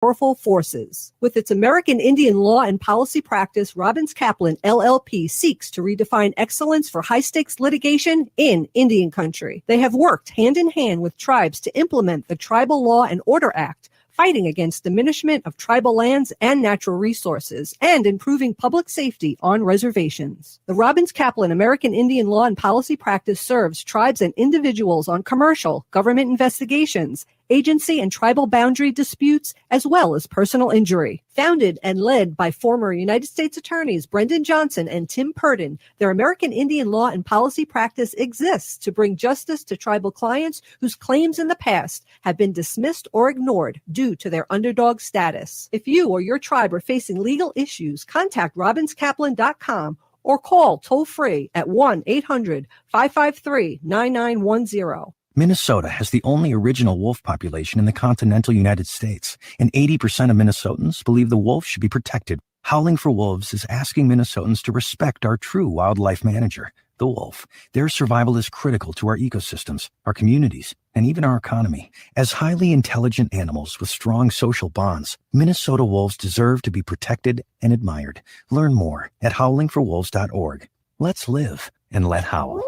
powerful forces. With its American Indian law and policy practice, Robbins Kaplan, LLP, seeks to redefine excellence for high-stakes litigation in Indian country. They have worked hand-in-hand with tribes to implement the Tribal Law and Order Act, fighting against diminishment of tribal lands and natural resources, and improving public safety on reservations. The Robbins Kaplan American Indian Law and Policy Practice serves tribes and individuals on commercial, government investigations, agency and tribal boundary disputes, as well as personal injury. Founded and led by former United States Attorneys Brendan Johnson and Tim Purdon, their American Indian Law and Policy Practice exists to bring justice to tribal clients whose claims in the past have been dismissed or ignored due to their underdog status. If you or your tribe are facing legal issues, contact robinskaplan.com or call toll-free at 1-800-553-9910. Minnesota has the only original wolf population in the continental United States, and 80% of Minnesotans believe the wolf should be protected. Howling for Wolves is asking Minnesotans to respect our true wildlife manager, the wolf. Their survival is critical to our ecosystems, our communities, and even our economy. As highly intelligent animals with strong social bonds, Minnesota wolves deserve to be protected and admired. Learn more at howlingforwolves.org. Let's live and let howl.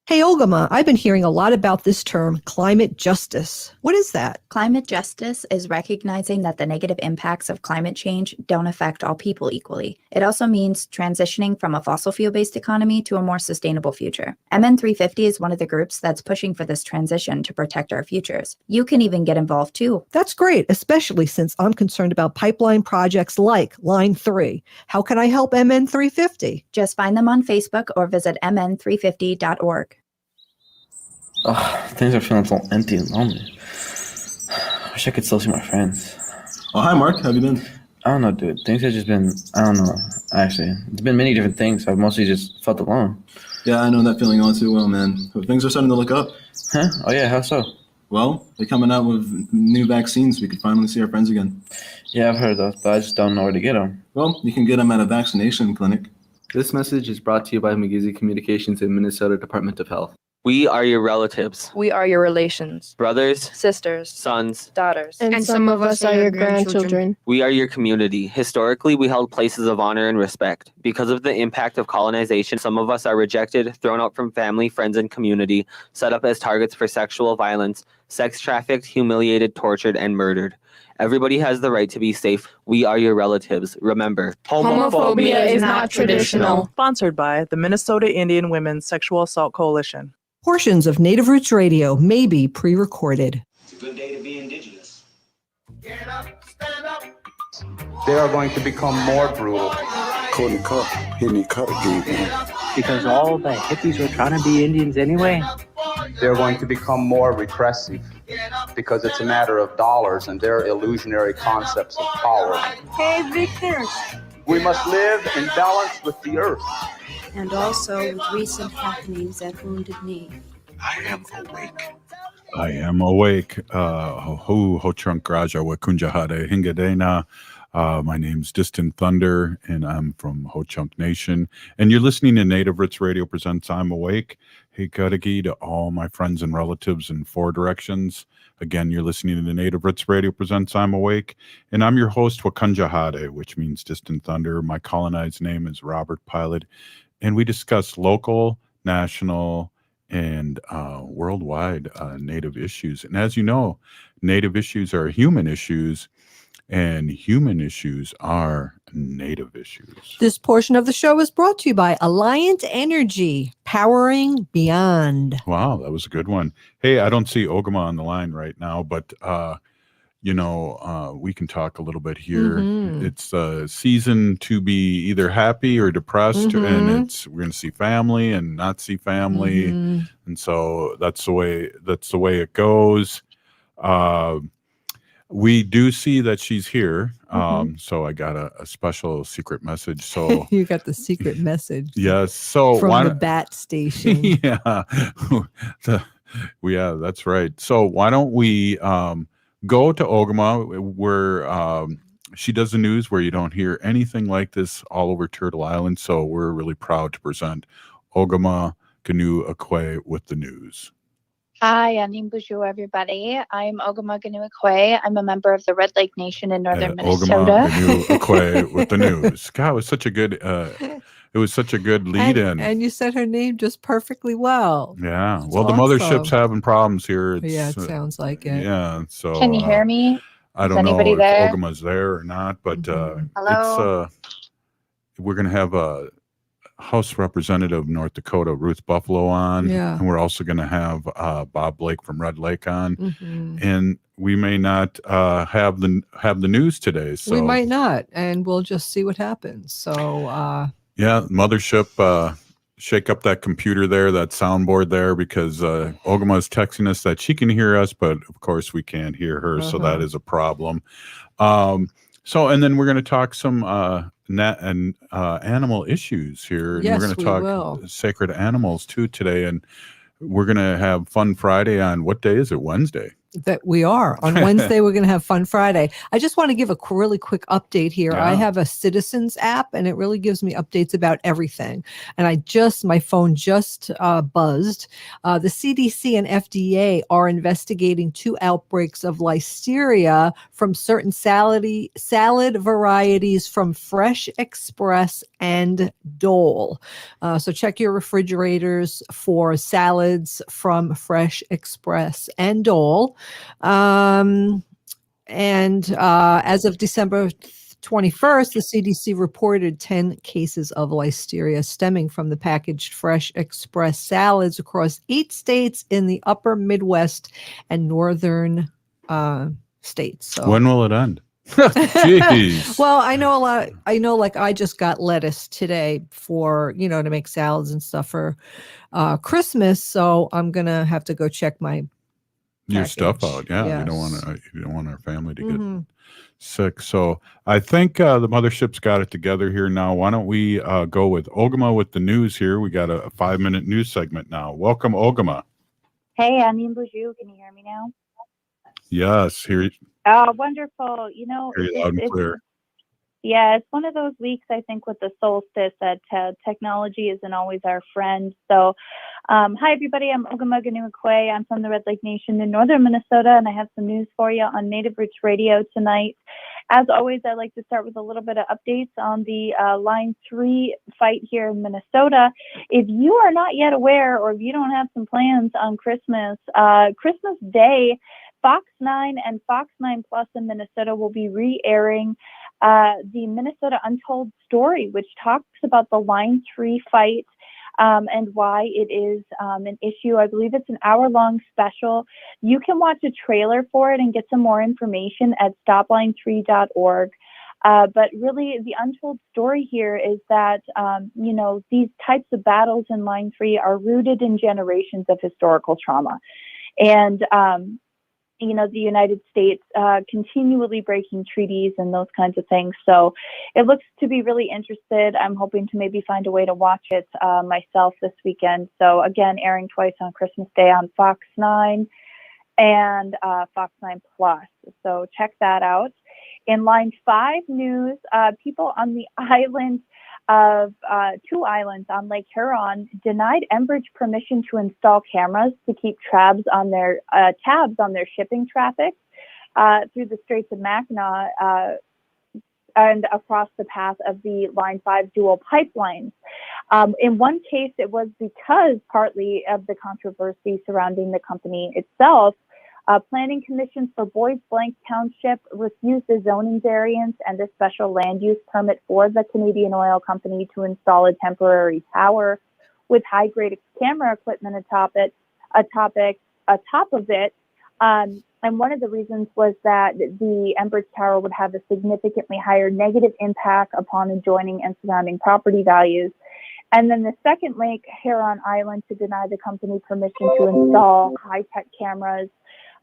Hey, Ogama, I've been hearing a lot about this term, climate justice. What is that? Climate justice is recognizing that the negative impacts of climate change don't affect all people equally. It also means transitioning from a fossil fuel-based economy to a more sustainable future. MN350 is one of the groups that's pushing for this transition to protect our futures. You can even get involved too. That's great, especially since I'm concerned about pipeline projects like Line 3. How can I help MN350? Just find them on Facebook or visit mn350.org. Things are feeling so empty and lonely. I wish I could still see my friends. Oh, hi, Mark. How have you been? I don't know, dude. Things have just been, I don't know, actually. It's been many different things. I've mostly just felt alone. Yeah, I know that feeling all too well, man. But things are starting to look up. Huh? Oh, yeah, how so? Well, they're coming out with new vaccines. We could finally see our friends again. Yeah, I've heard those, but I just don't know where to get them. Well, you can get them at a vaccination clinic. This message is brought to you by McGeezy Communications and Minnesota Department of Health. We are your relatives. We are your relations. Brothers, sisters, sons, daughters. And some of us are your grandchildren. We are your community. Historically, we held places of honor and respect. Because of the impact of colonization, some of us are rejected, thrown out from family, friends, and community, set up as targets for sexual violence, sex trafficked, humiliated, tortured, and murdered. Everybody has the right to be safe. We are your relatives. Remember, homophobia is not traditional. Sponsored by the Minnesota Indian Women's Sexual Assault Coalition. Portions of Native Roots Radio may be pre-recorded. It's a good day to be indigenous. Get up, stand up. They are going to become more brutal. Couldn't cut, hitting cut again. Because all the hippies were trying to be Indians anyway. They're going to become more repressive because it's a matter of dollars and their illusionary concepts of power. Hey, Victor. We must live in balance with the earth. And also with recent happenings at Wounded Knee. I am awake. I am awake. Ho Trunk Raja Wakunjahade Hingadena. My name's Distant Thunder, and I'm from Ho Chunk Nation. And you're listening to Native Roots Radio presents I'm Awake. Hey, Kadagi to all my friends and relatives in four directions. Again, you're listening to the Native Roots Radio presents I'm Awake. And I'm your host, Wakunjahade, which means Distant Thunder. My colonized name is Robert Pilot. And we discuss local, national, and worldwide Native issues. And as you know, Native issues are human issues, and human issues are Native issues. This portion of the show is brought to you by Alliant Energy, powering beyond. Wow, that was a good one. Hey, I don't see Ogama on the line right now, but we can talk a little bit here. Mm-hmm. It's a season to be either happy or depressed, and we're going to see family and not see family, and so that's the way it goes. We do see that she's here, so I got a special secret message. So you got the secret message. Yes. So from the Bat Station. Yeah, yeah, that's right. So why don't we go to Ogama, where she does the news, where you don't hear anything like this all over Turtle Island. So we're really proud to present Ogama Canoe Akwe with the news. Hi, bonjour, everybody. I'm Ogama Ganuakwe. I'm a member of the Red Lake Nation in northern Minnesota. Ogama Ganu with the news. God, it was such a good. It was such a good lead in. And you said her name just perfectly well. Yeah. That's Well, the awesome. mothership's having problems here. Yeah, it sounds like it. Yeah. So Can you hear me? I Is don't know anybody if there? Ogama's there or not, but Hello? we're gonna have a House Representative of North Dakota, Ruth Buffalo, on, Yeah. and we're also going to have Bob Blake from Red Lake on, Mhm. and we may not have the news today. So We might not, and we'll just see what happens. So yeah, mothership, shake up that computer there, that soundboard there, because Ogama is texting us that she can hear us, but of course we can't hear her, so that is a problem. So, and then we're going to talk some animal issues here, and Yes, we're going to we talk will. sacred animals too today, and we're going to have Fun Friday on what day is it? Wednesday. that we are. On Wednesday, we're going to have Fun Friday. I just want to give a really quick update here. Yeah. I have a Citizens app, and it really gives me updates about everything. And my phone just buzzed. The CDC and FDA are investigating 2 outbreaks of listeria from certain salad varieties from Fresh Express and Dole. So check your refrigerators for salads from Fresh Express and Dole. And as of December 21st, the CDC reported 10 cases of listeria stemming from the packaged Fresh Express salads across 8 states in the upper Midwest and northern states. So When will it end? Jeez. well, I know a lot. I know, like, I just got lettuce today for, to make salads and stuff for Christmas. So I'm gonna have to go check my Your stuff out. Yeah. Yes. You don't want our family to get Mhm. sick. So I think the mothership's got it together here now. Why don't we go with Ogama with the news here? We got a 5-minute news segment now. Welcome, Ogama. Hey, bonjour. Can you hear me now? Yes, here. Oh, wonderful. Hear you loud and clear. Yeah, it's one of those weeks, I think, with the solstice that technology isn't always our friend. So, hi, everybody. I'm Ogama Ganuakwe. I'm from the Red Lake Nation in northern Minnesota, and I have some news for you on Native Roots Radio tonight. As always, I'd like to start with a little bit of updates on the Line 3 fight here in Minnesota. If you are not yet aware, or if you don't have some plans on Christmas Day, Fox 9 and Fox 9 Plus in Minnesota will be re-airing the Minnesota Untold Story, which talks about the Line 3 fight and why it is an issue. I believe it's an hour-long special. You can watch a trailer for it and get some more information at stopline3.org. But really, the untold story here is that, these types of battles in Line 3 are rooted in generations of historical trauma. And, the United States continually breaking treaties and those kinds of things. So it looks to be really interested. I'm hoping to maybe find a way to watch it myself this weekend. So again, airing twice on Christmas Day on Fox 9 and Fox 9 Plus. So check that out. In Line 5 news, people on the island of 2 islands on Lake Huron denied Enbridge permission to install cameras to keep tabs on their shipping traffic through the Straits of Mackinac and across the path of the Line 5 dual pipelines. In one case, it was because partly of the controversy surrounding the company itself. Planning Commission for Boys Blank Township refused the zoning variance and a special land use permit for the Canadian Oil Company to install a temporary tower with high-grade camera equipment atop of it. And one of the reasons was that the Enbridge Tower would have a significantly higher negative impact upon adjoining and surrounding property values. And then the second Lake Huron Island to deny the company permission to install high-tech cameras.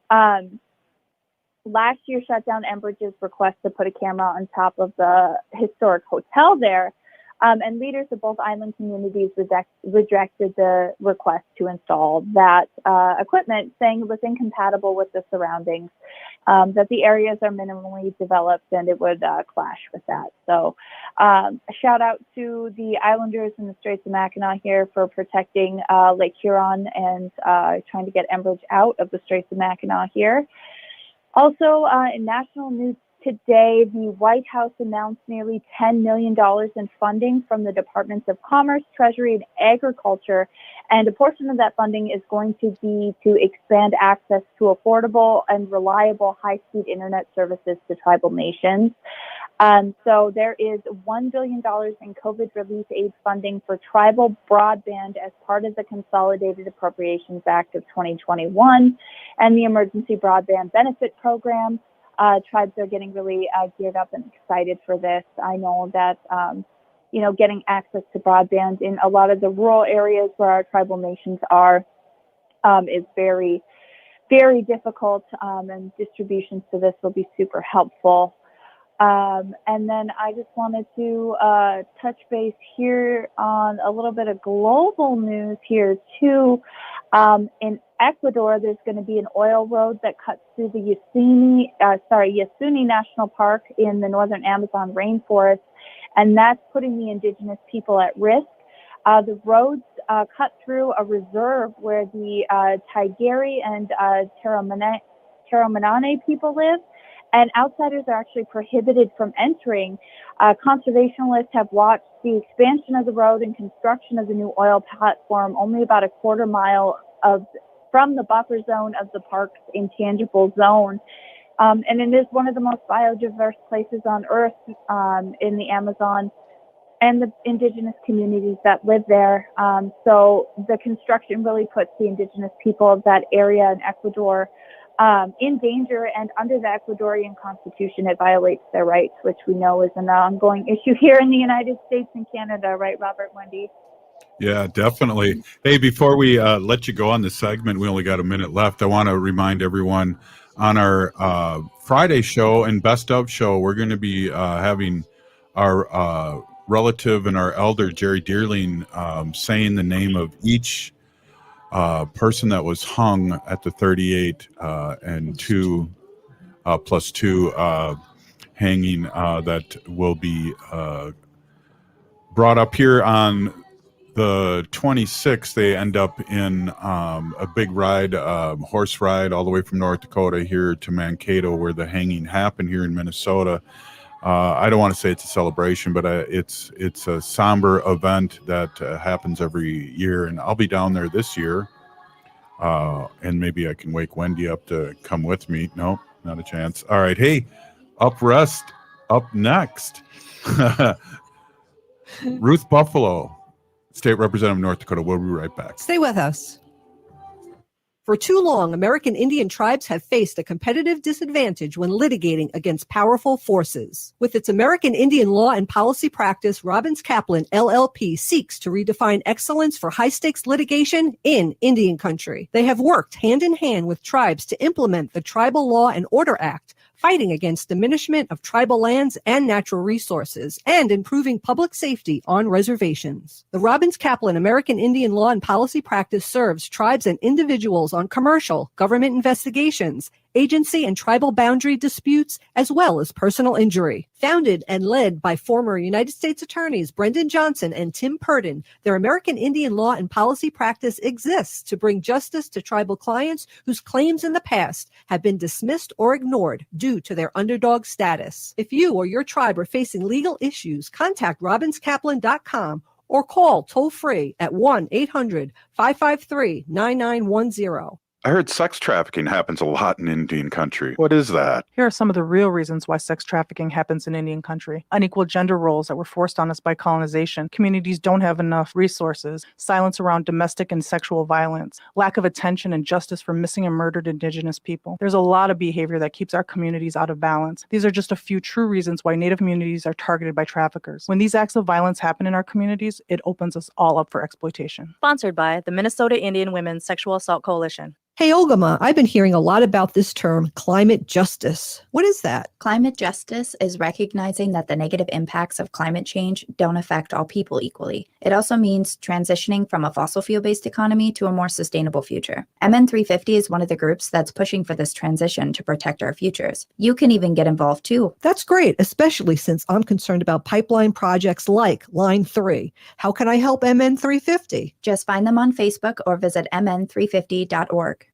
Last year shut down Enbridge's request to put a camera on top of the historic hotel there. And leaders of both island communities rejected the request to install that equipment, saying it was incompatible with the surroundings, that the areas are minimally developed and it would clash with that. So a shout out to the islanders in the Straits of Mackinac here for protecting Lake Huron and trying to get Enbridge out of the Straits of Mackinac here. Also, in national news today, the White House announced nearly $10 million in funding from the Departments of Commerce, Treasury, and Agriculture. And a portion of that funding is going to be to expand access to affordable and reliable high-speed internet services to tribal nations. So there is $1 billion in COVID relief aid funding for tribal broadband as part of the Consolidated Appropriations Act of 2021 and the Emergency Broadband Benefit Program. Tribes are getting really geared up and excited for this. I know that, getting access to broadband in a lot of the rural areas where our tribal nations are is very, very difficult, and distributions to this will be super helpful. And then I just wanted to touch base here on a little bit of global news here too. In Ecuador, there's going to be an oil road that cuts through the Yasuni National Park in the northern Amazon rainforest, and that's putting the indigenous people at risk. The roads cut through a reserve where the Tigiri and Taramanane people live, and outsiders are actually prohibited from entering. Conservationists have watched the expansion of the road and construction of the new oil platform only about a quarter mile from the buffer zone of the park's intangible zone. And it is one of the most biodiverse places on Earth in the Amazon and the indigenous communities that live there. So the construction really puts the indigenous people of that area in Ecuador in danger, and under the Ecuadorian constitution, it violates their rights, which we know is an ongoing issue here in the United States and Canada, right, Robert, Wendy? Yeah, definitely. Hey, before we let you go on this segment, we only got a minute left. I want to remind everyone on our Friday show and Best of show, we're going to be having our relative and our elder, Jerry Deerling, saying the name of each person that was hung at the 38 and 2 plus 2 hanging that will be brought up here on the 26th. They end up in a big ride, horse ride all the way from North Dakota here to Mankato, where the hanging happened here in Minnesota. I don't want to say it's a celebration, but it's a somber event that happens every year, and I'll be down there this year. And maybe I can wake Wendy up to come with me. No, not a chance. All right. Hey, up next. Ruth Buffalo, State Representative of North Dakota. We'll be right back. Stay with us. For too long, American Indian tribes have faced a competitive disadvantage when litigating against powerful forces. With its American Indian law and policy practice, Robbins Kaplan, LLP, seeks to redefine excellence for high-stakes litigation in Indian country. They have worked hand in hand with tribes to implement the Tribal Law and Order Act, fighting against diminishment of tribal lands and natural resources, and improving public safety on reservations. The Robbins Kaplan American Indian Law and Policy Practice serves tribes and individuals on commercial, government investigations, agency and tribal boundary disputes, as well as personal injury. Founded and led by former United States Attorneys Brendan Johnson and Tim Purdon, their American Indian Law and Policy Practice exists to bring justice to tribal clients whose claims in the past have been dismissed or ignored due to their underdog status. If you or your tribe are facing legal issues, contact robinskaplan.com or call toll-free at 1-800-553-9910. I heard sex trafficking happens a lot in Indian country. What is that? Here are some of the real reasons why sex trafficking happens in Indian country. Unequal gender roles that were forced on us by colonization. Communities don't have enough resources. Silence around domestic and sexual violence. Lack of attention and justice for missing and murdered Indigenous people. There's a lot of behavior that keeps our communities out of balance. These are just a few true reasons why Native communities are targeted by traffickers. When these acts of violence happen in our communities, it opens us all up for exploitation. Sponsored by the Minnesota Indian Women's Sexual Assault Coalition. Hey, Ogama, I've been hearing a lot about this term, climate justice. What is that? Climate justice is recognizing that the negative impacts of climate change don't affect all people equally. It also means transitioning from a fossil fuel-based economy to a more sustainable future. MN350 is one of the groups that's pushing for this transition to protect our futures. You can even get involved too. That's great, especially since I'm concerned about pipeline projects like Line 3. How can I help MN350? Just find them on Facebook or visit mn350.org.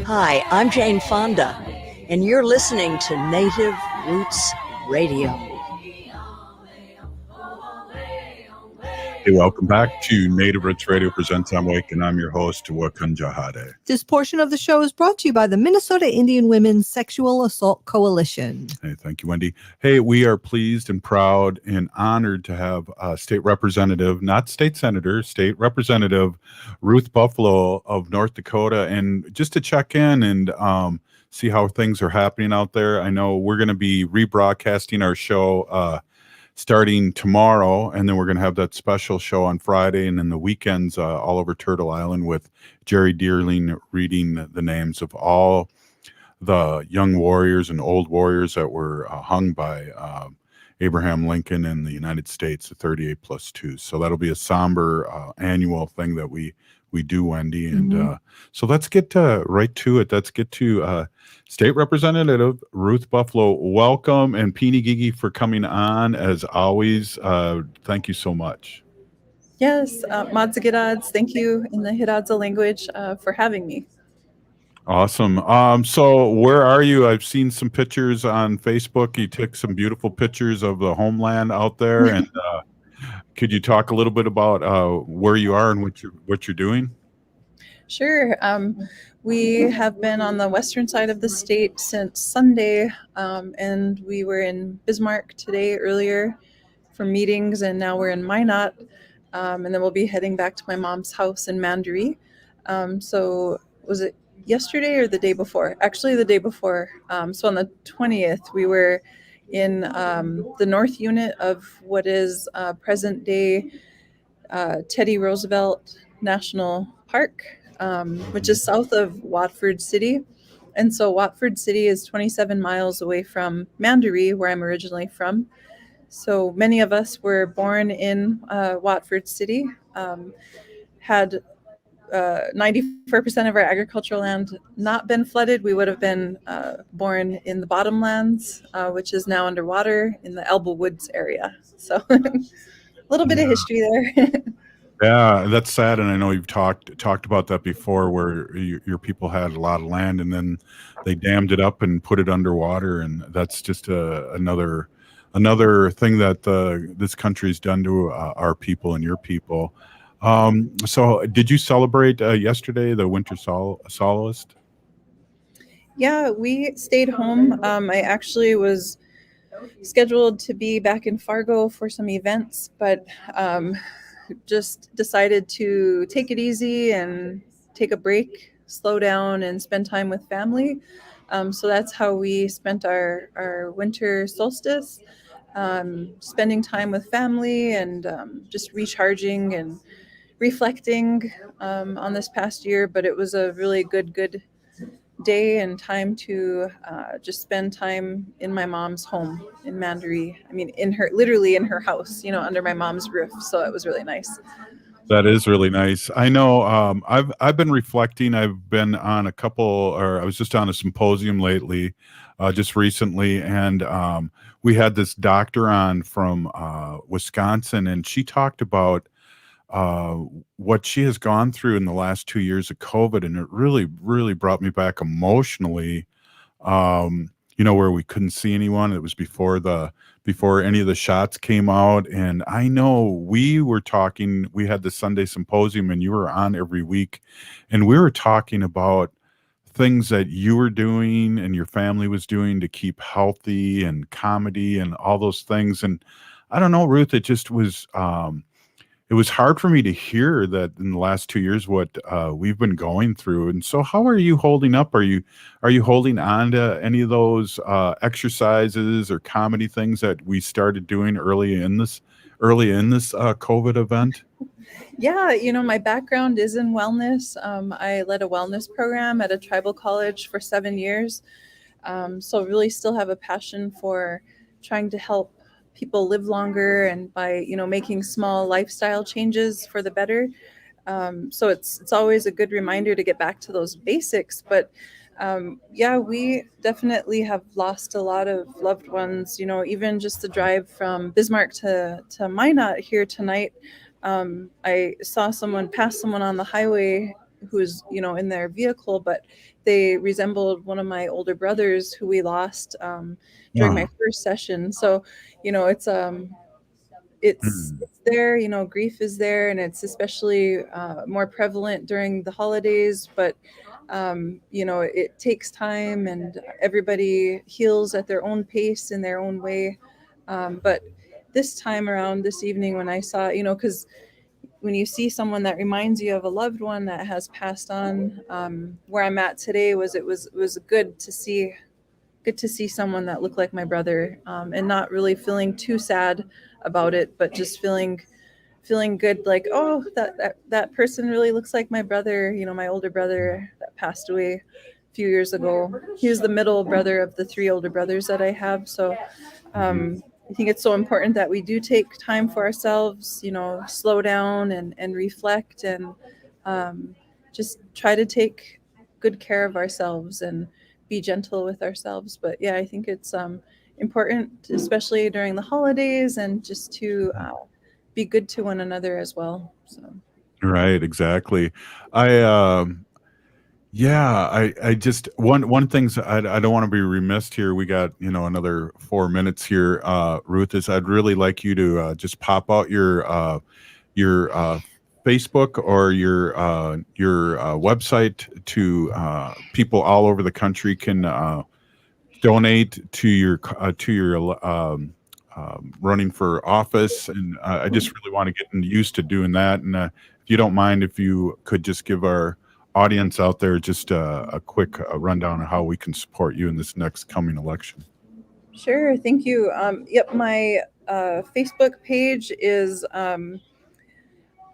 Hi, I'm Jane Fonda, and you're listening to Native Roots Radio. Hey, welcome back to Native Roots Radio Presents I'm Wake, and I'm your host, Wakunjahade. This portion of the show is brought to you by the Minnesota Indian Women's Sexual Assault Coalition. Hey, thank you, Wendy. Hey, we are pleased and proud and honored to have State Representative, not State Senator, State Representative Ruth Buffalo of North Dakota. And just to check in and see how things are happening out there. I know we're going to be rebroadcasting our show starting tomorrow, and then we're going to have that special show on Friday, and then the weekends all over Turtle Island with Jerry Deerling reading the names of all the young warriors and old warriors that were hung by Abraham Lincoln in the United States, the 38+2. So that'll be a somber annual thing that we do, Wendy. And so let's get right to it. Let's get to State Representative Ruth Buffalo. Welcome, and Peeny Gigi for coming on as always. Thank you so much. Yes, Madzagidads, thank you in the Hidatsa language for having me. Awesome. So where are you? I've seen some pictures on Facebook. You took some beautiful pictures of the homeland out there, and could you talk a little bit about where you are and what you're doing? Sure. We have been on the western side of the state since Sunday, and we were in Bismarck today earlier for meetings, and now we're in Minot, and then we'll be heading back to my mom's house in Mandaree. So was it yesterday or the day before? Actually, the day before. So on the 20th, we were in the north unit of what is present day Teddy Roosevelt National Park, which is south of Watford City. And so Watford City is 27 miles away from Mandaree, where I'm originally from. So many of us were born in Watford City, had 94% of our agricultural land not been flooded. We would have been born in the bottomlands, which is now underwater in the Elbow Woods area. So a little bit of history there. Yeah, that's sad, and I know you've talked about that before, where your people had a lot of land, and then they dammed it up and put it underwater, and that's just another thing that this country's done to our people and your people. So, did you celebrate yesterday the Winter Soloist? Yeah, we stayed home. I actually was scheduled to be back in Fargo for some events, but just decided to take it easy and take a break, slow down, and spend time with family. So that's how we spent our winter solstice, spending time with family and just recharging and reflecting on this past year. But it was a really good day and time to just spend time in my mom's home in Mandaree. I mean, literally in her house, under my mom's roof. So it was really nice. That is really nice. I know. I've been reflecting. I've been on I was just on a symposium lately, just recently, and we had this doctor on from Wisconsin, and she talked about what she has gone through in the last 2 years of COVID, and it really brought me back emotionally. Where we couldn't see anyone. It was before any of the shots came out, and I know we had the Sunday symposium, and you were on every week, and we were talking about things that you were doing and your family was doing to keep healthy, and comedy and all those things. And I don't know, Ruth, it just was it was hard for me to hear that in the last 2 years what we've been going through. And so how are you holding up? Are you holding on to any of those exercises or comedy things that we started doing early in early in this COVID event? Yeah, my background is in wellness. I led a wellness program at a tribal college for 7 years. So really still have a passion for trying to help people live longer and by, making small lifestyle changes for the better. So it's always a good reminder to get back to those basics. But yeah, we definitely have lost a lot of loved ones. Even just the drive from Bismarck to Minot here tonight. I saw someone pass someone on the highway who's in their vehicle, but they resembled one of my older brothers who we lost during my first session. So it's there, grief is there, and it's especially more prevalent during the holidays, but it takes time, and everybody heals at their own pace in their own way. But this time around, this evening, when I saw, because when you see someone that reminds you of a loved one that has passed on, where I'm at today it was good to see someone that looked like my brother, and not really feeling too sad about it, but just feeling good, like, oh, that person really looks like my brother, my older brother that passed away a few years ago. He was the middle brother of the 3 older brothers that I have. So I think it's so important that we do take time for ourselves, slow down and reflect, and just try to take good care of ourselves and be gentle with ourselves. But yeah, I think it's important, especially during the holidays, and just to be good to one another as well. So Right, exactly. I Yeah, I just one things I don't want to be remiss here. We got another 4 minutes here. Ruth, is I'd really like you to just pop out your Facebook or your website to people all over the country can donate to your running for office, and I just really want to get used to doing that. And if you don't mind, if you could just give our audience out there just a quick rundown of how we can support you in this next coming election. Sure, thank you. Yep, my Facebook page is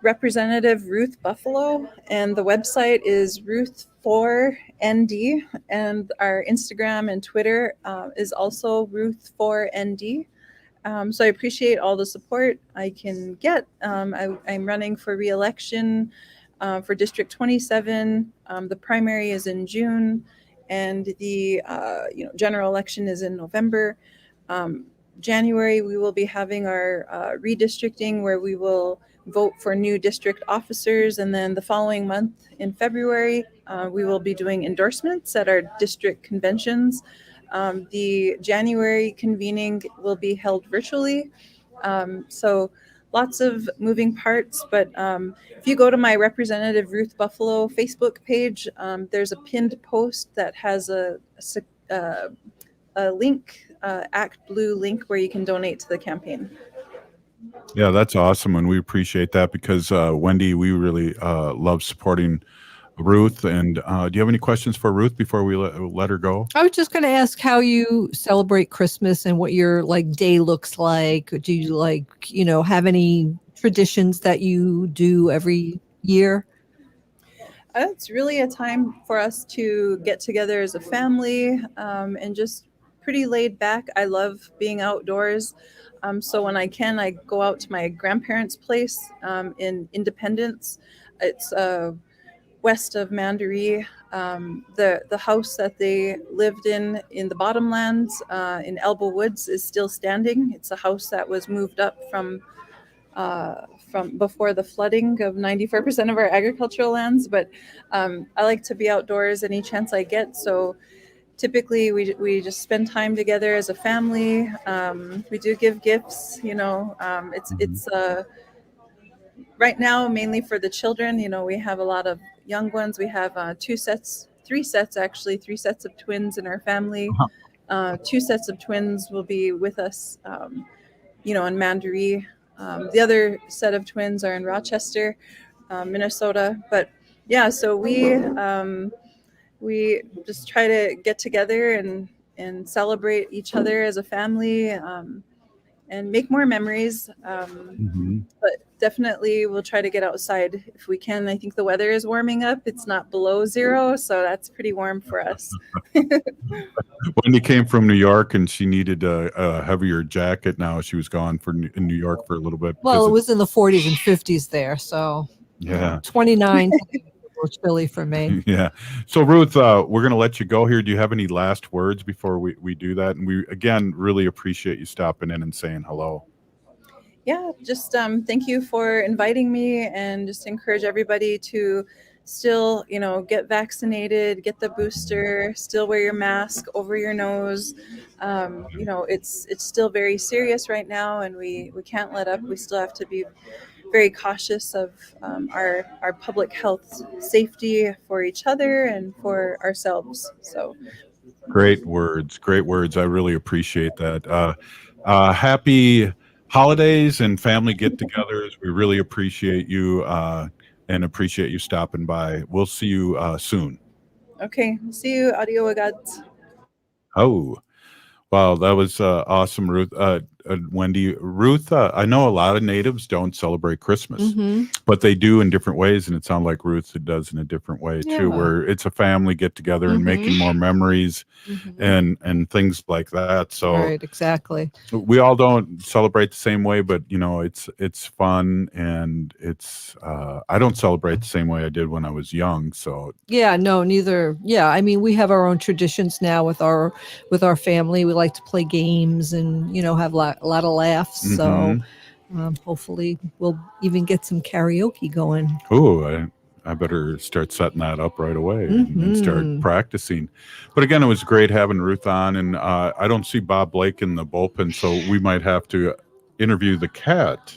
Representative Ruth Buffalo, and the website is Ruth4ND, and our Instagram and Twitter is also Ruth4ND. So I appreciate all the support I can get. I'm running for re-election for District 27. The primary is in June, and the general election is in November. January, we will be having our redistricting, where we will vote for new district officers, and then the following month in February, we will be doing endorsements at our district conventions. The January convening will be held virtually. So lots of moving parts, but if you go to my Representative Ruth Buffalo Facebook page, there's a pinned post that has a link, Act Blue link, where you can donate to the campaign. Yeah, that's awesome, and we appreciate that because Wendy, we really love supporting Ruth. And do you have any questions for Ruth before we let her go? I was just going to ask how you celebrate Christmas and what your day looks like. Do you have any traditions that you do every year? It's really a time for us to get together as a family, and just pretty laid back. I love being outdoors. So when I can, I go out to my grandparents' place in Independence. It's west of Mandaree. The house that they lived in the Bottomlands in Elbow Woods is still standing. It's a house that was moved up from before the flooding of 94% of our agricultural lands. But I like to be outdoors any chance I get. So typically we just spend time together as a family. We do give gifts, it's right now mainly for the children. We have a lot of young ones. We have three sets of twins in our family. 2 sets of twins will be with us, in Mandaree. The other set of twins are in Rochester, Minnesota. But yeah, so we just try to get together and celebrate each other as a family. and make more memories. But definitely we'll try to get outside if we can. I think the weather is warming up. It's not below 0, so that's pretty warm for us. Wendy came from New York and she needed a heavier jacket. Now she was gone in New York for a little bit. Well, it was in the 40s and 50s there, so yeah, 29 was chilly for me. Yeah. So Ruth, we're going to let you go here. Do you have any last words before we do that? And we again really appreciate you stopping in and saying hello. Yeah, just thank you for inviting me, and just encourage everybody to still, get vaccinated, get the booster, still wear your mask over your nose. It's still very serious right now, and we can't let up. We still have to be very cautious of our public health safety for each other and for ourselves. So Great words. I really appreciate that. Happy holidays and family get-togethers. We really appreciate you and appreciate you stopping by. We'll see you soon. okay, see you. Audio agad. Oh, wow, that was awesome, Ruth. Wendy, Ruth, I know a lot of natives don't celebrate Christmas, but they do in different ways, and it sounds like Ruth does in a different way too, where it's a family get together and making more memories and things like that. So Right, exactly. we all don't celebrate the same way, but it's fun, and it's I don't celebrate the same way I did when I was young. So Yeah, no, neither. Yeah, I mean, we have our own traditions now with our family. We like to play games and have a lot of laughs. So hopefully we'll even get some karaoke going. oh, I better start setting that up right away and start practicing. But again, it was great having Ruth on, and I don't see Bob Blake in the bullpen, so we might have to interview the cat.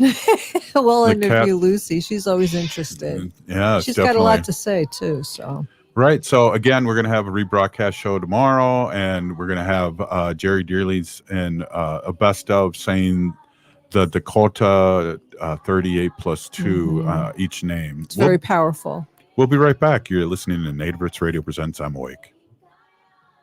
We'll The interview cat- Lucy. She's always interested. Yeah, She's got a lot to say too. So Right. So again, we're going to have a rebroadcast show tomorrow, and we're going to have Jerry Dearley's and a best of saying the Dakota 38 plus 2 each name. it's very powerful. We'll be right back. You're listening to Native Roots Radio Presents I'm Awake.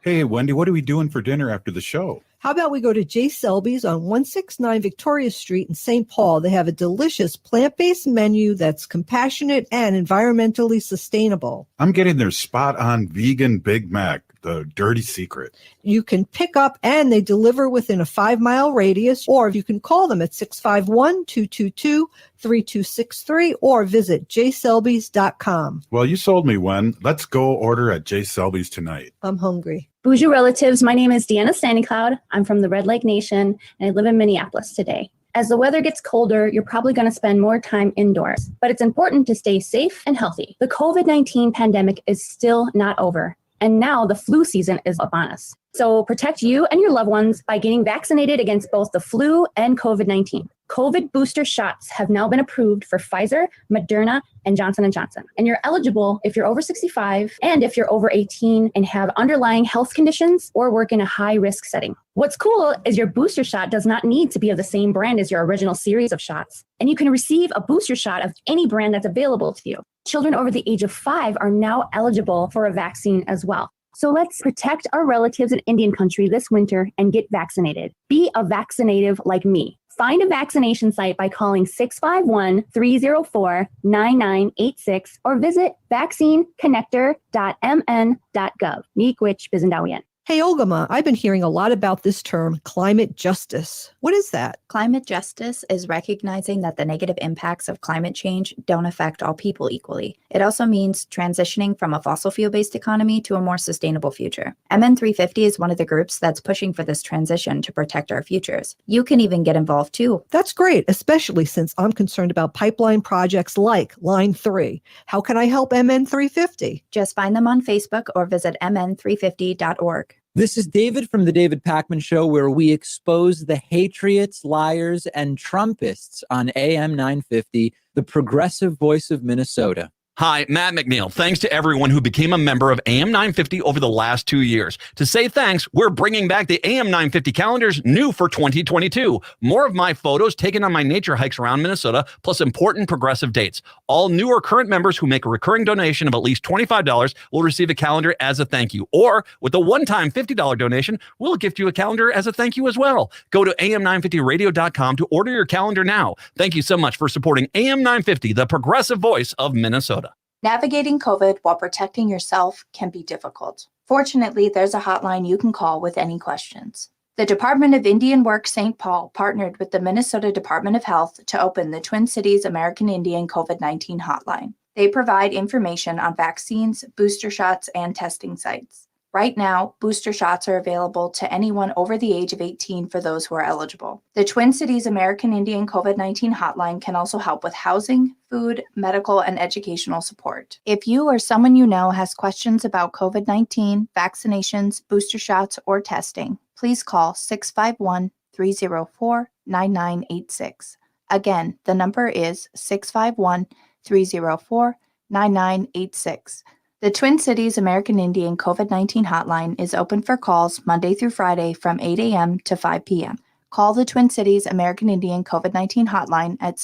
Hey, Wendy, what are we doing for dinner after the show? How about we go to J. Selby's on 169 Victoria Street in St. Paul? They have a delicious plant-based menu that's compassionate and environmentally sustainable. I'm getting their spot-on vegan Big Mac, the dirty secret. You can pick up and they deliver within a 5-mile radius, or you can call them at 651-222-3263 or visit jselbys.com. Well, you sold me, Wen. Let's go order at J. Selby's tonight. I'm hungry. Bonjour relatives, my name is Deanna Standing Cloud. I'm from the Red Lake Nation, and I live in Minneapolis today. As the weather gets colder, you're probably going to spend more time indoors, but it's important to stay safe and healthy. The COVID-19 pandemic is still not over, and now the flu season is upon us. So protect you and your loved ones by getting vaccinated against both the flu and COVID-19. COVID booster shots have now been approved for Pfizer, Moderna, and Johnson & Johnson. And you're eligible if you're over 65 and if you're over 18 and have underlying health conditions or work in a high-risk setting. What's cool is your booster shot does not need to be of the same brand as your original series of shots. And you can receive a booster shot of any brand that's available to you. Children over the age of 5 are now eligible for a vaccine as well. So let's protect our relatives in Indian country this winter and get vaccinated. Be a vaccinative like me. Find a vaccination site by calling 651-304-9986 or visit vaccineconnector.mn.gov. Miigwech Bizendawian. Hey, Ogama, I've been hearing a lot about this term, climate justice. What is that? Climate justice is recognizing that the negative impacts of climate change don't affect all people equally. It also means transitioning from a fossil fuel-based economy to a more sustainable future. MN350 is one of the groups that's pushing for this transition to protect our futures. You can even get involved too. That's great, especially since I'm concerned about pipeline projects like Line 3. How can I help MN350? Just find them on Facebook or visit mn350.org. This is David from The David Pakman Show, where we expose the hatriots, liars, and Trumpists on AM 950, the progressive voice of Minnesota. Hi, Matt McNeil. Thanks to everyone who became a member of AM 950 over the last 2 years. To say thanks, we're bringing back the AM 950 calendars new for 2022. More of my photos taken on my nature hikes around Minnesota, plus important progressive dates. All new or current members who make a recurring donation of at least $25 will receive a calendar as a thank you. Or with a one-time $50 donation, we'll gift you a calendar as a thank you as well. Go to am950radio.com to order your calendar now. Thank you so much for supporting AM 950, the progressive voice of Minnesota. Navigating COVID while protecting yourself can be difficult. Fortunately, there's a hotline you can call with any questions. The Department of Indian Work St. Paul partnered with the Minnesota Department of Health to open the Twin Cities American Indian COVID-19 hotline. They provide information on vaccines, booster shots, and testing sites. Right now, booster shots are available to anyone over the age of 18 for those who are eligible. The Twin Cities American Indian COVID-19 hotline can also help with housing, food, medical, and educational support. If you or someone you know has questions about COVID-19, vaccinations, booster shots, or testing, please call 651-304-9986. Again, the number is 651-304-9986. The Twin Cities American Indian COVID-19 hotline is open for calls Monday through Friday from 8 a.m. to 5 p.m. Call the Twin Cities American Indian COVID-19 hotline at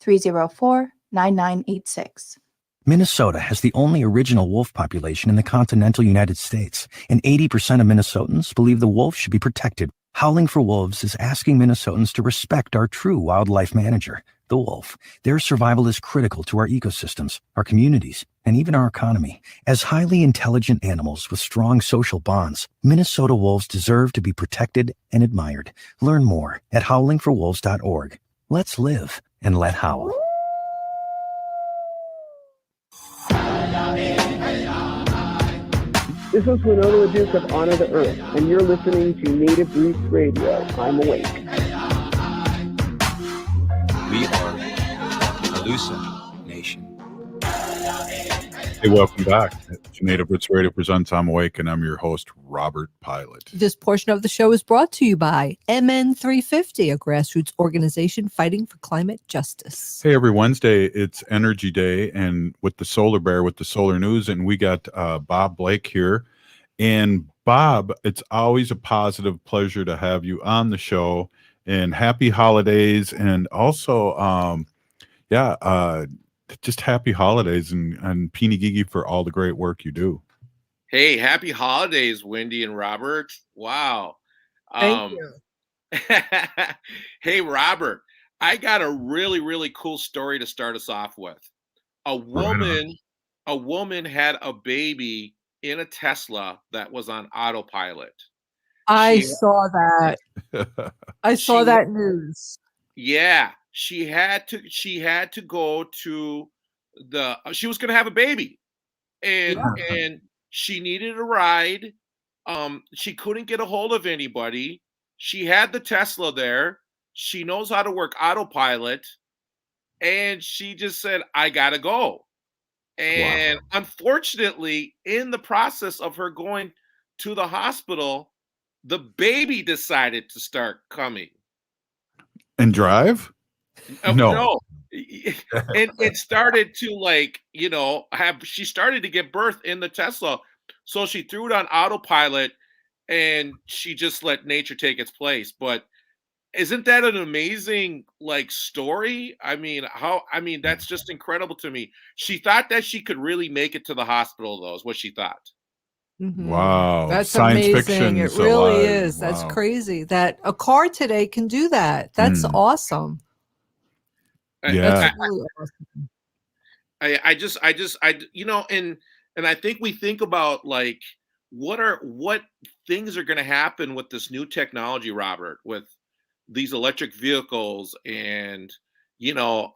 651-304-9986. Minnesota has the only original wolf population in the continental United States, and 80% of Minnesotans believe the wolf should be protected. Howling for Wolves is asking Minnesotans to respect our true wildlife manager, the wolf. Their survival is critical to our ecosystems, our communities, and even our economy. As highly intelligent animals with strong social bonds, Minnesota wolves deserve to be protected and admired. Learn more at howlingforwolves.org. Let's live and let howl. This is Winona the Duke of Honor the Earth, and you're listening to Native Roots Radio. I'm awake. We are Hallucin Nation. Hey, welcome back to Native Roots Radio Presents I'm Awake, and I'm your host, Robert Pilot. This portion of the show is brought to you by MN350, a grassroots organization fighting for climate justice. Hey, every Wednesday, it's Energy Day, and with the Solar Bear, with the Solar News, and we got Bob Blake here. And Bob, it's always a positive pleasure to have you on the show, and happy holidays, and also, just happy holidays, and Peeny Gigi for all the great work you do. Hey, happy holidays, Wendy and Robert. Wow. Thank you. Hey, Robert, I got a really, really cool story to start us off with. A woman had a baby in a Tesla that was on autopilot. I saw that. I saw that news. Yeah, she had to go to she was going to have a baby, and she needed a ride. She couldn't get a hold of anybody. She had the Tesla there. She knows how to work autopilot, and she just said, I gotta go. And unfortunately, in the process of her going to the hospital, the baby decided to start coming. And drive? No. And it started to she started to give birth in the Tesla. So she threw it on autopilot and she just let nature take its place. But isn't that an amazing story? I mean, that's just incredible to me. She thought that she could really make it to the hospital, though, is what she thought. Mm-hmm. Wow. That's Science amazing. fiction. It really alive. is. That's Wow. crazy that a car today can do that. That's awesome. Yeah. That's really awesome. I think we think about what things are going to happen with this new technology, Robert, with these electric vehicles and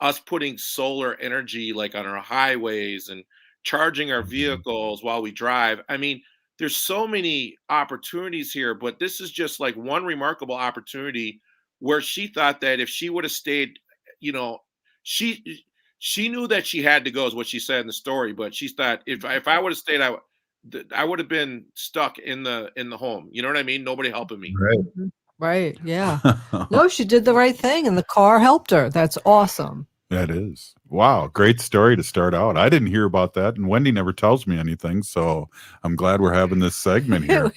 us putting solar energy on our highways and charging our vehicles while we drive. I mean, there's so many opportunities here, but this is just one remarkable opportunity where she thought that if she would have stayed, she knew that she had to go, is what she said in the story, but she thought if I would have stayed, I would have been stuck in the home. You know what I mean? Nobody helping me. Right. Right. Yeah. No, she did the right thing and the car helped her. That's awesome. That is. Wow. Great story to start out. I didn't hear about that. And Wendy never tells me anything. So I'm glad we're having this segment here.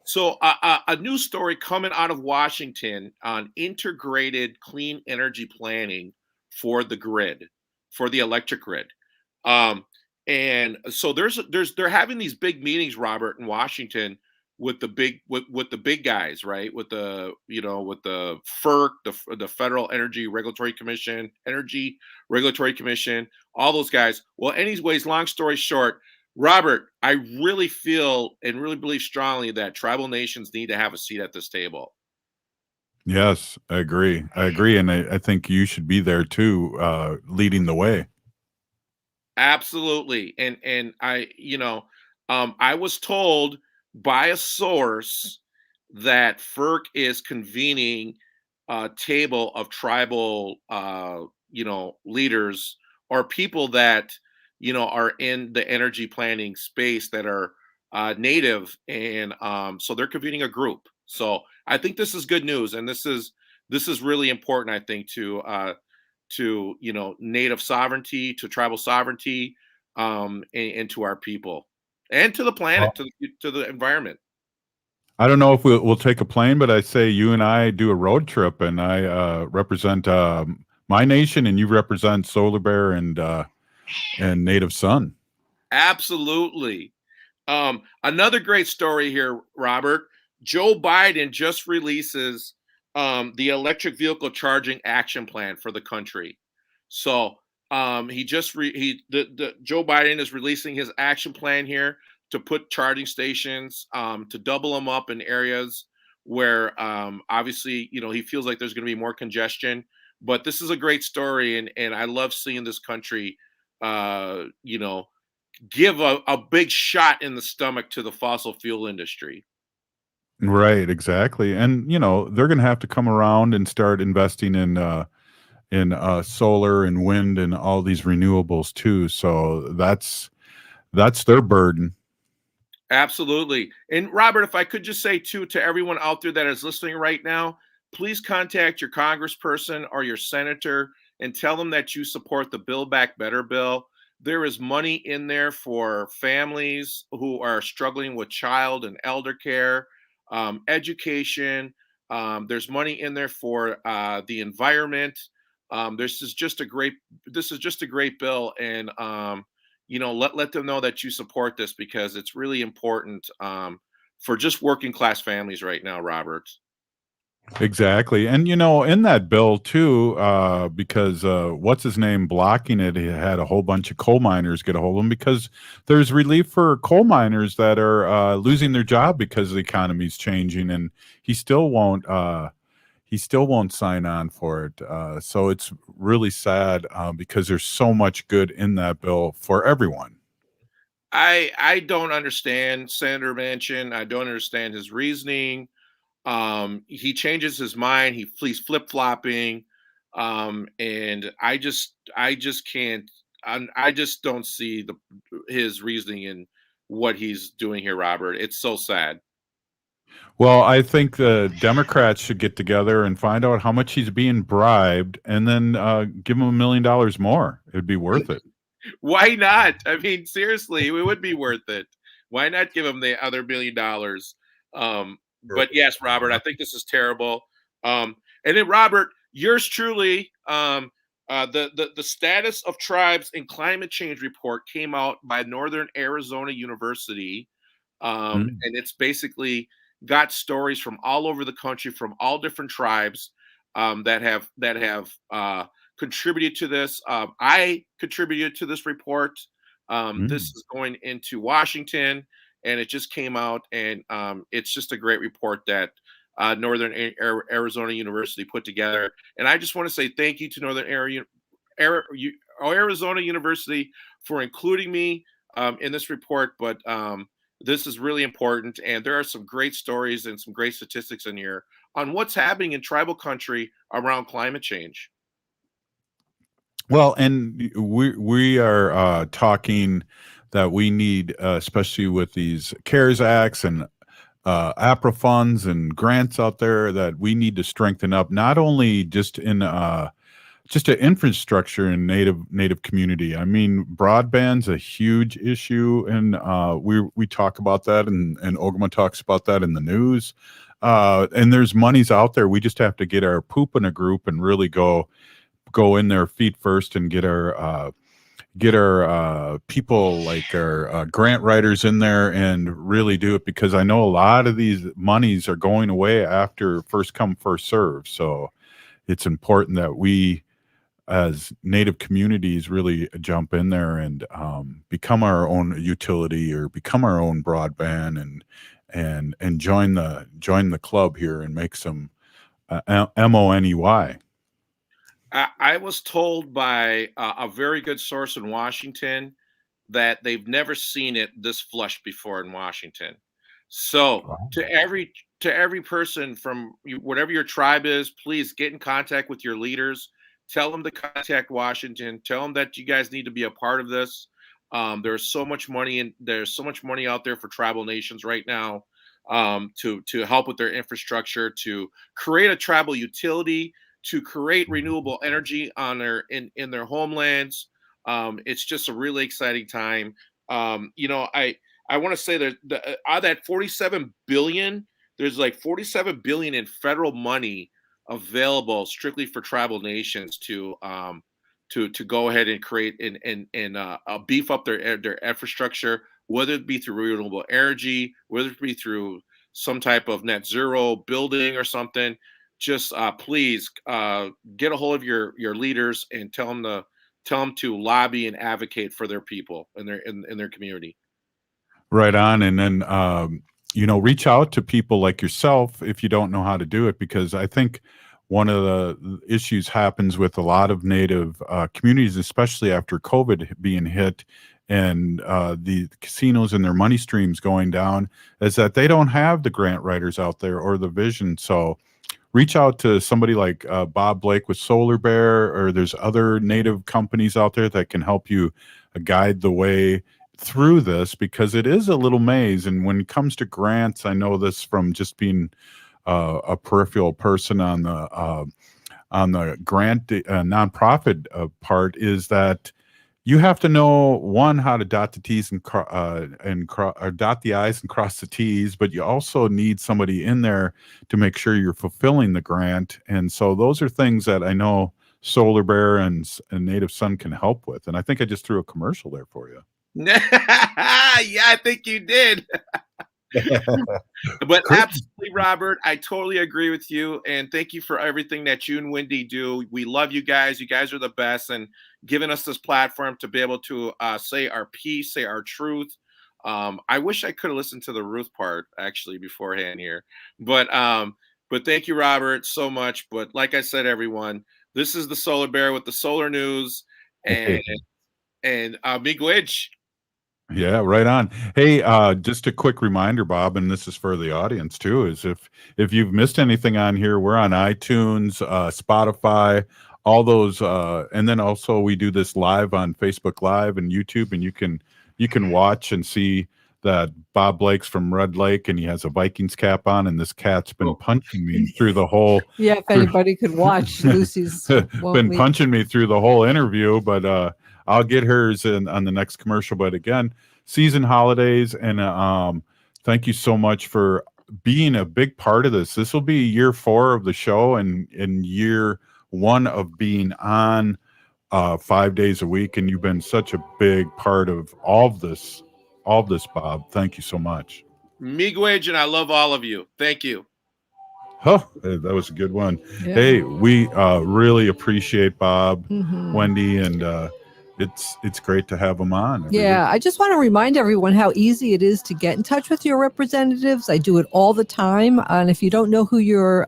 So a new story coming out of Washington on integrated clean energy planning for the grid, for the electric grid. And so they're having these big meetings, Robert, in Washington with the big guys, right? With the with the FERC, the Federal Energy Regulatory Commission, all those guys. Well, anyways, long story short, Robert, I really feel and really believe strongly that tribal nations need to have a seat at this table. Yes, I agree. And I think you should be there too, leading the way. Absolutely. And I was told by a source that FERC is convening a table of tribal leaders or people that are in the energy planning space that are native, and so they're convening a group. So I think this is good news, and this is really important, I think, to native sovereignty, to tribal sovereignty, and to our people, and to the planet, to the environment. I don't know if we'll take a plane, but I say you and I do a road trip, and I represent my nation, and you represent Solar Bear and Native Son. Absolutely. Another great story here, Robert. Joe Biden just releases the electric vehicle charging action plan for the country. So Joe Biden is releasing his action plan here to put charging stations, to double them up in areas where obviously he feels like there's going to be more congestion. But this is a great story, and I love seeing this country give a big shot in the stomach to the fossil fuel industry. Right, exactly. And they're going to have to come around and start investing in solar and wind and all these renewables too. So that's their burden. Absolutely. And Robert, if I could just say too, to everyone out there that is listening right now, please contact your congressperson or your senator and tell them that you support the Build Back Better bill. There is money in there for families who are struggling with child and elder care, education. There's money in there for the environment. This is just a great bill, and let them know that you support this, because it's really important for just working class families right now, Robert. Exactly. And in that bill too, because what's his name blocking it, he had a whole bunch of coal miners get a hold of him, because there's relief for coal miners that are losing their job because the economy's changing, and he still won't sign on for it. So it's really sad because there's so much good in that bill for everyone. I don't understand Senator Manchin. I don't understand his reasoning. He changes his mind. He's flip-flopping. And I just can't, I just don't see his reasoning in what he's doing here, Robert. It's so sad. Well, I think the Democrats should get together and find out how much he's being bribed, and then give him $1 million more. It'd be worth it. Why not? I mean, seriously, it would be worth it. Why not give him the other $1 million? But yes, Robert, I think this is terrible. And then, Robert, yours truly, the status of tribes in climate change report came out by Northern Arizona University, and it's basically got stories from all over the country, from all different tribes that have contributed to this. I contributed to this report. This is going into Washington, and it just came out, and it's just a great report that Northern Arizona University put together. And I just want to say thank you to Northern Arizona University for including me in this report. But this is really important, and there are some great stories and some great statistics in here on what's happening in tribal country around climate change. Well, and we are talking that we need, especially with these CARES Acts and APRA funds and grants out there, that we need to strengthen up, not only just in just an infrastructure in native community. I mean, broadband's a huge issue, and we talk about that, and Ogama talks about that in the news. And there's monies out there. We just have to get our poop in a group and really go in there feet first and get our people like our grant writers in there and really do it, because I know a lot of these monies are going away after first come first serve. So it's important that we as native communities really jump in there and become our own utility or become our own broadband and join the club here and make some MONEY. I was told by a very good source in Washington that they've never seen it this flush before in Washington. So to every person from whatever your tribe is, please get in contact with your leaders. Tell them to contact Washington. Tell them that you guys need to be a part of this. There's so much money out there for tribal nations right now to help with their infrastructure, to create a tribal utility, to create renewable energy on in their homelands. It's just a really exciting time. I want to say that out of that 47 billion, there's like 47 billion in federal money available strictly for tribal nations to go ahead and create and beef up their infrastructure, whether it be through renewable energy, whether it be through some type of net zero building or something. Just please get a hold of your leaders and tell them to lobby and advocate for their people and their community. Right on. And then reach out to people like yourself if you don't know how to do it, because I think one of the issues happens with a lot of native communities, especially after COVID being hit and the casinos and their money streams going down, is that they don't have the grant writers out there or the vision. So reach out to somebody like Bob Blake with Solar Bear, or there's other native companies out there that can help you guide the way through this, because it is a little maze. And when it comes to grants, I know this from just being a peripheral person on the grant nonprofit part, is that you have to know, one, how to dot the T's and dot the I's and cross the T's, but you also need somebody in there to make sure you're fulfilling the grant. And so those are things that I know Solar Bear and Native Sun can help with. And I think I just threw a commercial there for you. Yeah, I think you did. But absolutely, Robert, I totally agree with you, and thank you for everything that you and Wendy do. We love you guys. You guys are the best, and giving us this platform to be able to say our piece, say our truth. I wish I could have listened to the Ruth part actually beforehand here, but thank you, Robert, so much. But like I said, everyone, this is the Solar Bear with the Solar News, and Miigwech. Yeah, right on. Hey, just a quick reminder, Bob, and this is for the audience too, is if you've missed anything on here, we're on iTunes, Spotify, all those, and then also we do this live on Facebook Live and YouTube, and you can watch and see that Bob Blake's from Red Lake, and he has a Vikings cap on, and this cat's been punching me through the whole. Yeah, if anybody could watch, Lucy's been punching me through the whole interview, but I'll get hers on the next commercial. But again, season holidays, and thank you so much for being a big part of this. This will be year 4 of the show, and year 1 of being on 5 days a week, and you've been such a big part of all of this, Bob. Thank you so much. Miigwech, and I love all of you. Thank you. Oh, that was a good one. Yeah. Hey, we really appreciate Bob, Wendy, and it's great to have them on. Yeah, I just want to remind everyone how easy it is to get in touch with your representatives. I do it all the time. And if you don't know who your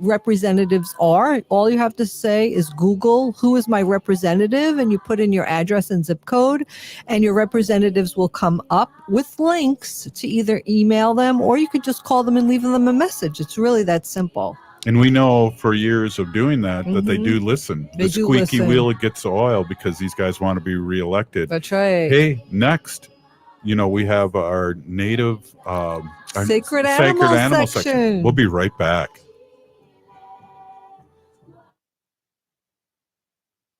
representatives are, all you have to say is Google who is my representative, and you put in your address and zip code, and your representatives will come up with links to either email them, or you could just call them and leave them a message. It's really that simple. And we know for years of doing that they do listen. They the do squeaky listen. wheel gets the oil, because these guys want to be reelected. That's right. Hey, next, we have our native our Sacred Animal section. We'll be right back.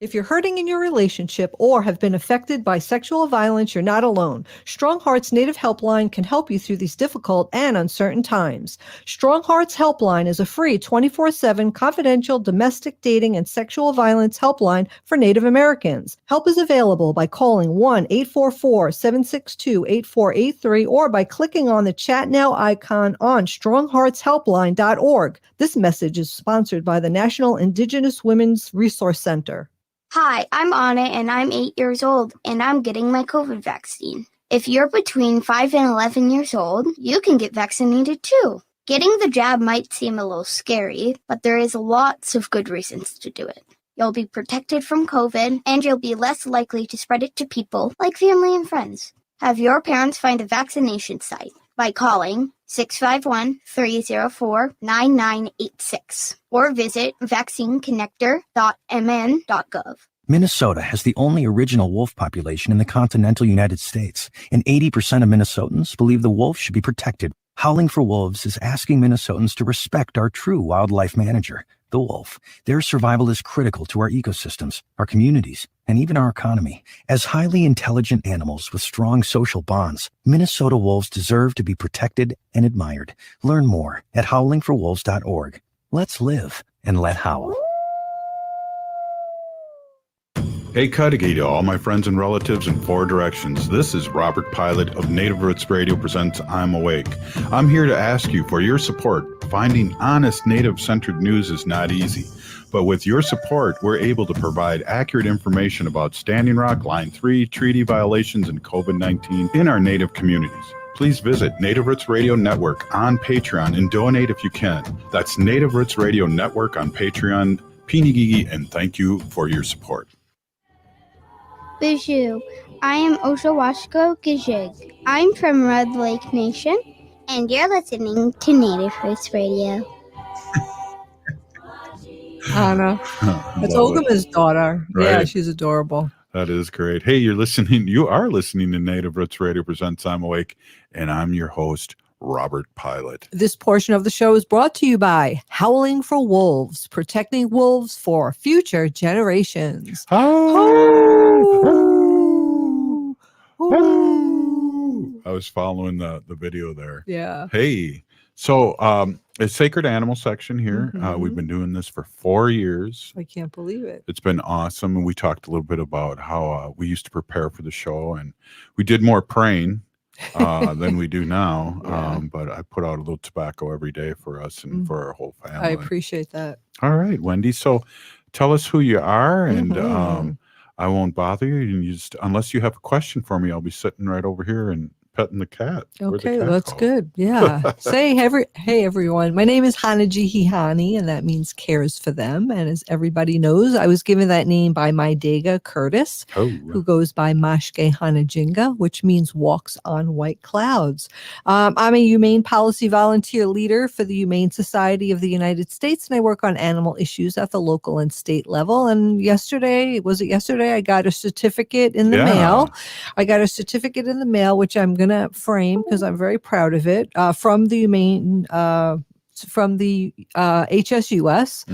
If you're hurting in your relationship or have been affected by sexual violence, you're not alone. Strong Hearts Native Helpline can help you through these difficult and uncertain times. Strong Hearts Helpline is a free 24/7 confidential domestic dating and sexual violence helpline for Native Americans. Help is available by calling 1-844-762-8483 or by clicking on the Chat Now icon on strongheartshelpline.org. This message is sponsored by the National Indigenous Women's Resource Center. Hi, I'm Anna and I'm 8 years old and I'm getting my COVID vaccine. If you're between 5 and 11 years old, you can get vaccinated too. Getting the jab might seem a little scary, but there is lots of good reasons to do it. You'll be protected from COVID and you'll be less likely to spread it to people like family and friends. Have your parents find a vaccination site by calling 651-304-9986 or visit vaccineconnector.mn.gov. Minnesota has the only original wolf population in the continental United States, and 80% of Minnesotans believe the wolf should be protected. Howling for Wolves is asking Minnesotans to respect our true wildlife manager, the wolf. Their survival is critical to our ecosystems, our communities, and even our economy. As highly intelligent animals with strong social bonds, Minnesota wolves deserve to be protected and admired. Learn more at howlingforwolves.org. Let's live and let howl. Hey, Cudahy to all my friends and relatives in four directions. This is Robert Pilot of Native Roots Radio presents I'm Awake. I'm here to ask you for your support. Finding honest Native-centered news is not easy. But with your support, we're able to provide accurate information about Standing Rock, Line 3, treaty violations, and COVID-19 in our Native communities. Please visit Native Roots Radio Network on Patreon and donate if you can. That's Native Roots Radio Network on Patreon. Pinigigi, and thank you for your support. Bijou, I am Oshawashko Gijig. I'm from Red Lake Nation, and you're listening to Native Roots Radio. Anna. That's Ogama's daughter. Right. Yeah, she's adorable. That is great. Hey, you are listening to Native Roots Radio presents I'm Awake, and I'm your host, Robert Pilot. This portion of the show is brought to you by Howling for Wolves, protecting wolves for future generations. I was following the video there. Yeah. Hey, so it's Sacred Animal section here. Mhm. We've been doing this for 4 years. I can't believe it. It's been awesome. And we talked a little bit about how we used to prepare for the show, and we did more praying than we do now. Yeah. But I put out a little tobacco every day for us and for our whole family. I appreciate that. All right, Wendy. So tell us who you are, and Mhm. I won't bother you. You just, unless you have a question for me, I'll be sitting right over here and petting the cat. Where'd the Okay, cat that's go? good. Yeah. Hey everyone. My name is Hanaji Hihani, and that means cares for them. And as everybody knows, I was given that name by my Dega Curtis, who goes by Mashke Hanajinga, which means walks on white clouds. I'm a humane policy volunteer leader for the Humane Society of the United States, and I work on animal issues at the local and state level. And yesterday, I got a certificate in the mail. I got a certificate in the mail, which I'm going to frame because I'm very proud of it, from the Humane, from the HSUS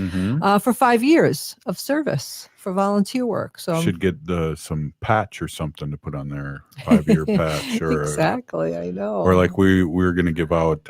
for 5 years of service for volunteer work. So should get some patch or something to put on their 5-year patch, or exactly. I know. or like we're going to give out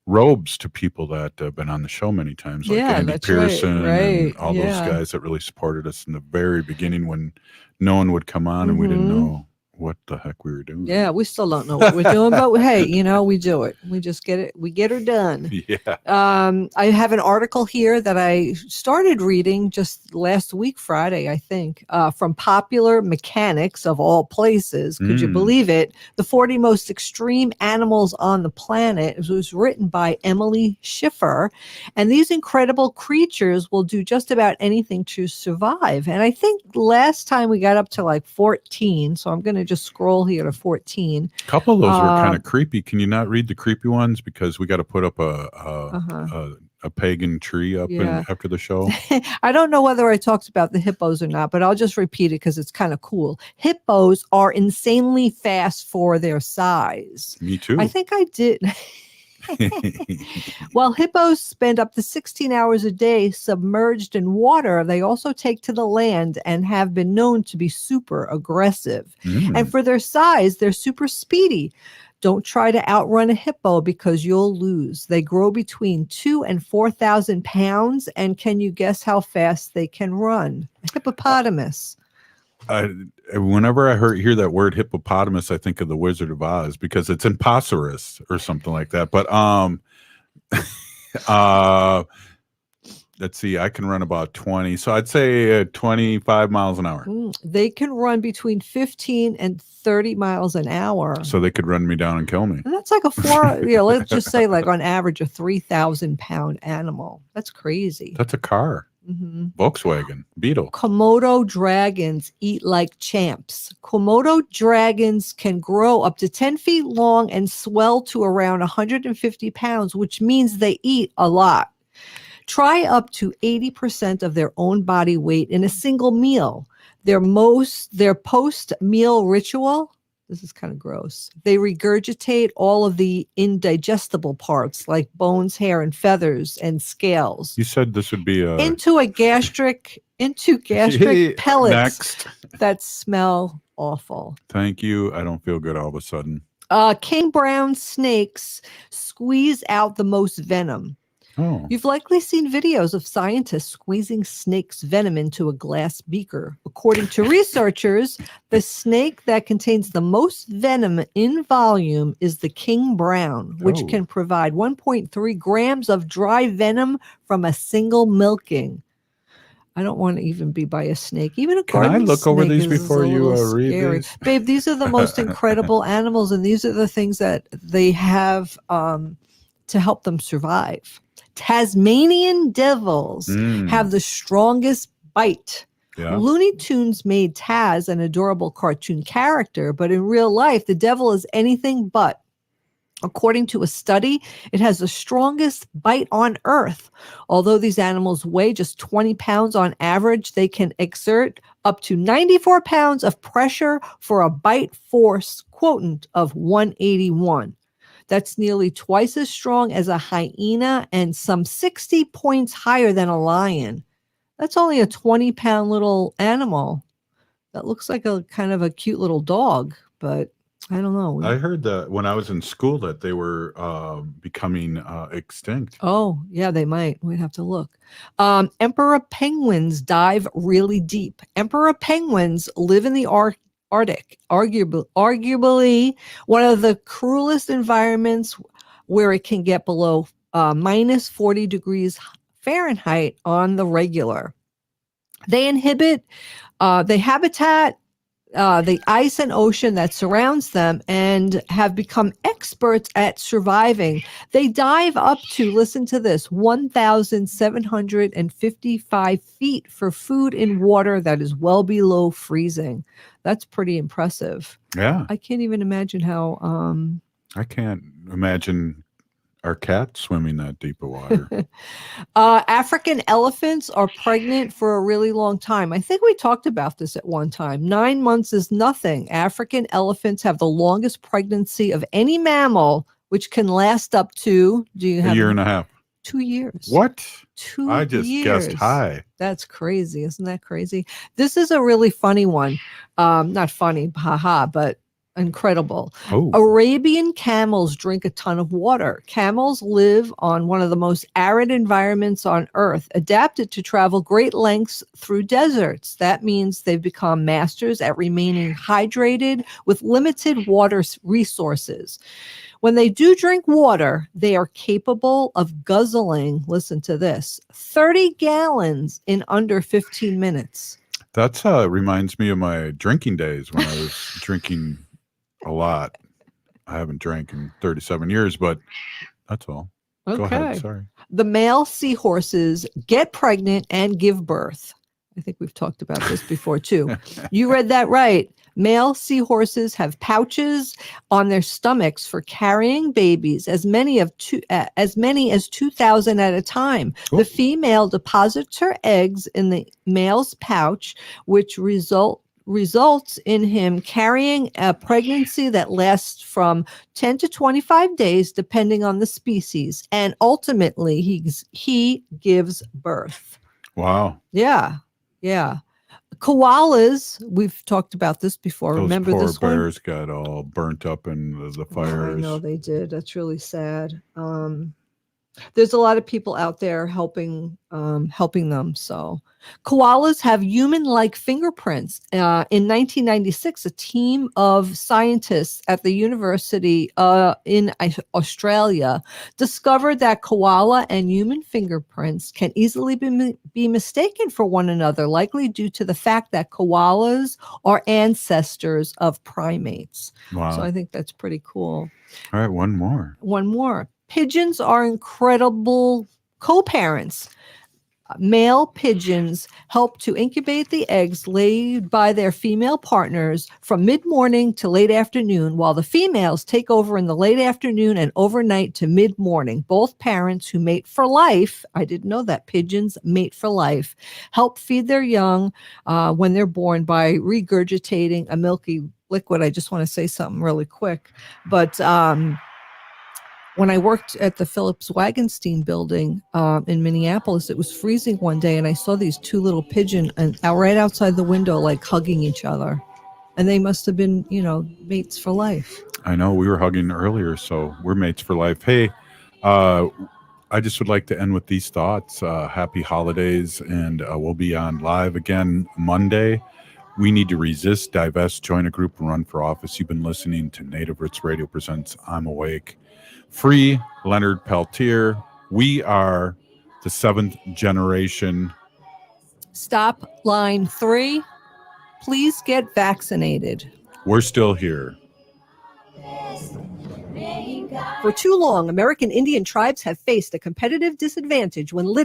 robes to people that have been on the show many times, like Andy that's Pearson right. and all those guys that really supported us in the very beginning when no one would come on and we didn't know what the heck we were doing. Yeah, we still don't know what we're doing, but hey, we do it. We just get it. We get her done. Yeah. I have an article here that I started reading just last week, Friday, I think, from Popular Mechanics of all places. Could you believe it? The 40 most extreme animals on the planet. It was written by Emily Schiffer, and these incredible creatures will do just about anything to survive. And I think last time we got up to like 14, so I'm going to just scroll here to 14. A couple of those were kind of creepy. Can you not read the creepy ones, because we got to put up a pagan tree up after the show? I don't know whether I talked about the hippos or not, but I'll just repeat it because it's kind of cool. Hippos are insanely fast for their size. Me too. I think I did. While hippos spend up to 16 hours a day submerged in water, they also take to the land and have been known to be super aggressive. And for their size, they're super speedy. Don't try to outrun a hippo because you'll lose. They grow between 2,000 and 4,000 pounds. And can you guess how fast they can run? A hippopotamus. Whenever I hear that word hippopotamus, I think of the Wizard of Oz because it's imposterous or something like that. But let's see, I can run about 20. So I'd say 25 miles an hour. They can run between 15 and 30 miles an hour. So they could run me down and kill me. And that's like let's just say like on average a 3,000 pound animal. That's crazy. That's a car. Volkswagen Beetle. Komodo dragons eat like champs. Komodo dragons can grow up to 10 feet long and swell to around 150 pounds, which means they eat a lot. Try up to 80% of their own body weight in a single meal. Their post-meal ritual, this is kind of gross. They regurgitate all of the indigestible parts like bones, hair, and feathers and scales. You said this would be into gastric pellets that smell awful. Thank you. I don't feel good all of a sudden. King brown snakes squeeze out the most venom. Oh. You've likely seen videos of scientists squeezing snakes' venom into a glass beaker. According to researchers, the snake that contains the most venom in volume is the king brown, which can provide 1.3 grams of dry venom from a single milking. I don't want to even be by a snake. Even a garden snake. Can I look over these before you read scary. these? Babe, these are the most incredible animals, and these are the things that they have to help them survive. Tasmanian devils have the strongest bite. Yeah. Looney Tunes made Taz an adorable cartoon character, but in real life, the devil is anything but. According to a study, it has the strongest bite on Earth. Although these animals weigh just 20 pounds on average, they can exert up to 94 pounds of pressure for a bite force quotient of 181. That's nearly twice as strong as a hyena and some 60 points higher than a lion. That's only a 20-pound little animal. That looks like a kind of a cute little dog, but I don't know. I heard that when I was in school that they were becoming extinct. Oh, yeah, they might. We'd have to look. Emperor penguins dive really deep. Emperor penguins live in the Arctic, arguably one of the cruelest environments where it can get below minus 40 degrees Fahrenheit on the regular. They inhabit the ice and ocean that surrounds them and have become experts at surviving. They dive up to, listen to this, 1,755 feet for food in water that is well below freezing. That's pretty impressive. Yeah. I can't even imagine how... I can't imagine our cat swimming that deep of water. African elephants are pregnant for a really long time. I think we talked about this at one time. 9 months is nothing. African elephants have the longest pregnancy of any mammal, which can last up to, a year and a half. 2 years. What? 2 I just years. guessed high. That's crazy. Isn't that crazy? This is a really funny one. Not funny, haha, but incredible. Arabian camels drink a ton of water. Camels live on one of the most arid environments on Earth, adapted to travel great lengths through deserts. That means they've become masters at remaining hydrated with limited water resources. When they do drink water, they are capable of guzzling, listen to this, 30 gallons in under 15 minutes. That reminds me of my drinking days when I was drinking a lot. I haven't drank in 37 years, but that's all. Okay. Go ahead. Sorry. The male seahorses get pregnant and give birth. I think we've talked about this before too. You read that right. Male seahorses have pouches on their stomachs for carrying babies, as many as 2,000 at a time. Ooh. The female deposits her eggs in the male's pouch, which result results in him carrying a pregnancy that lasts from 10 to 25 days, depending on the species. And ultimately, he gives birth. Wow. Yeah. Yeah. Koalas, we've talked about this before. Those Remember poor this one? bears got all burnt up in the fires. I know they did. That's really sad. There's a lot of people out there helping them. So koalas have human-like fingerprints. In 1996, a team of scientists at the university in Australia discovered that koala and human fingerprints can easily be mistaken for one another, likely due to the fact that koalas are ancestors of primates. Wow. So I think that's pretty cool. All right, one more. One more. Pigeons are incredible co-parents. Male pigeons help to incubate the eggs laid by their female partners from mid-morning to late afternoon, while the females take over in the late afternoon and overnight to mid-morning. Both parents, who mate for life, I didn't know that pigeons mate for life, help feed their young when they're born by regurgitating a milky liquid. I just want to say something really quick, but when I worked at the Phillips Wagenstein building in Minneapolis, it was freezing one day, and I saw these two little pigeons right outside the window, like hugging each other. And they must have been, mates for life. I know, we were hugging earlier, so we're mates for life. Hey, I just would like to end with these thoughts. Happy holidays, and we'll be on live again Monday. We need to resist, divest, join a group, and run for office. You've been listening to Native Roots Radio presents I'm Awake. Free Leonard Peltier. We are the 7th generation. Stop line 3. Please get vaccinated. We're still here. For too long, American Indian tribes have faced a competitive disadvantage when litigating